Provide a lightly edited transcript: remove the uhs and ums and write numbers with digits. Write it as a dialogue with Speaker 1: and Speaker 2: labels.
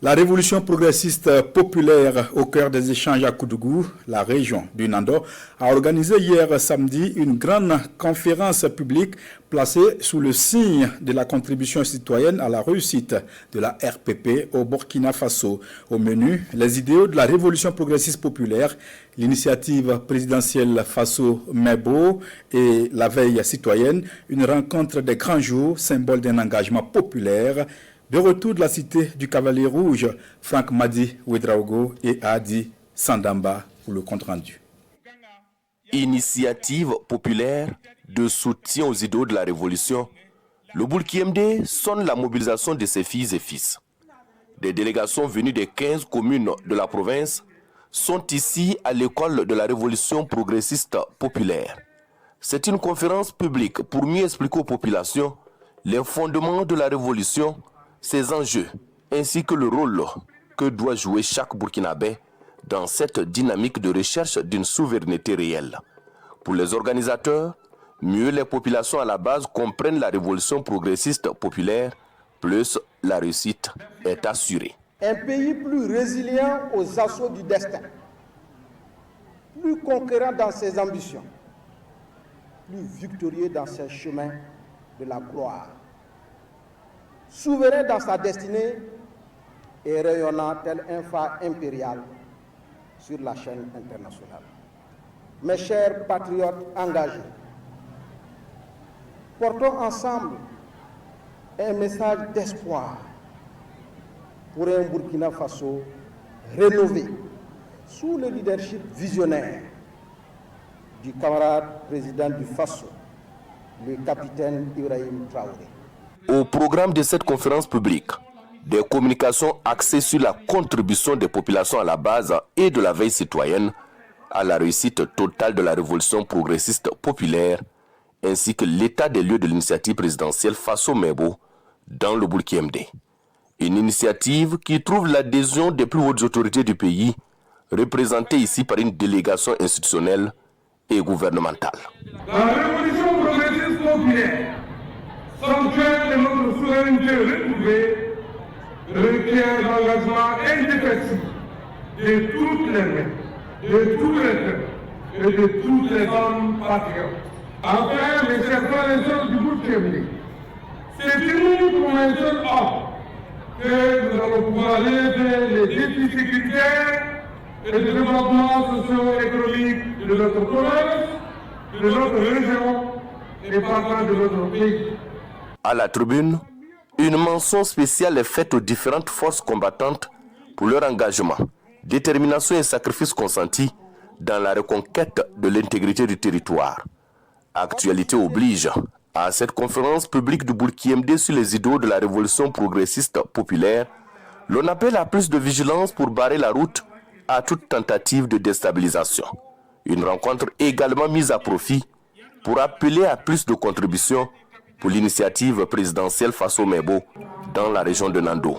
Speaker 1: La révolution progressiste populaire au cœur des échanges à Koudougou, la région du Nando, a organisé hier samedi une grande conférence publique placée sous le signe de la contribution citoyenne à la réussite de la RPP au Burkina Faso. Au menu, les idéaux de la révolution progressiste populaire, l'initiative présidentielle Faso Mebo et la veille citoyenne, une rencontre des grands jours, symbole d'un engagement populaire. De retour de la cité du Cavalier Rouge, Franck Madi Ouedraogo et Adi Sandamba pour le compte-rendu.
Speaker 2: Initiative populaire de soutien aux idéaux de la révolution, le Boulkiemde sonne la mobilisation de ses filles et fils. Des délégations venues des 15 communes de la province sont ici à l'école de la révolution progressiste populaire. C'est une conférence publique pour mieux expliquer aux populations les fondements de la révolution, ses enjeux, ainsi que le rôle que doit jouer chaque Burkinabé dans cette dynamique de recherche d'une souveraineté réelle. Pour les organisateurs, mieux les populations à la base comprennent la révolution progressiste populaire, plus la réussite est assurée.
Speaker 3: Un pays plus résilient aux assauts du destin, plus conquérant dans ses ambitions, plus victorieux dans ses chemins de la gloire, souverain dans sa destinée et rayonnant tel un phare impérial sur la chaîne internationale. Mes chers patriotes engagés, portons ensemble un message d'espoir pour un Burkina Faso rénové sous le leadership visionnaire du camarade président du Faso, le capitaine Ibrahim Traoré.
Speaker 2: Au programme de cette conférence publique, des communications axées sur la contribution des populations à la base et de la veille citoyenne à la réussite totale de la révolution progressiste populaire, ainsi que l'état des lieux de l'initiative présidentielle Faso Mebo dans le Boulkiemde. Une initiative qui trouve l'adhésion des plus hautes autorités du pays, représentée ici par une délégation institutionnelle et gouvernementale.
Speaker 4: La révolution progressiste populaire, sanctuaire de notre souveraineté retrouvée, requiert l'engagement indéfectible de toutes les mains, de tous les peuples et de toutes les hommes patriotes. Enfin, mes chers frères et sœurs du Boulkiemde, c'est uniquement pour un seul homme que nous allons pouvoir relever les défis sécuritaires et de développement socio-économique de notre province, de notre région et partant de notre pays.
Speaker 2: À la tribune, une mention spéciale est faite aux différentes forces combattantes pour leur engagement, détermination et sacrifice consentis dans la reconquête de l'intégrité du territoire. Actualité oblige, à cette conférence publique du Boulkiemde sur les idéaux de la révolution progressiste populaire, l'on appelle à plus de vigilance pour barrer la route à toute tentative de déstabilisation. Une rencontre également mise à profit pour appeler à plus de contributions pour l'initiative présidentielle Faso Mebo dans la région de Nando.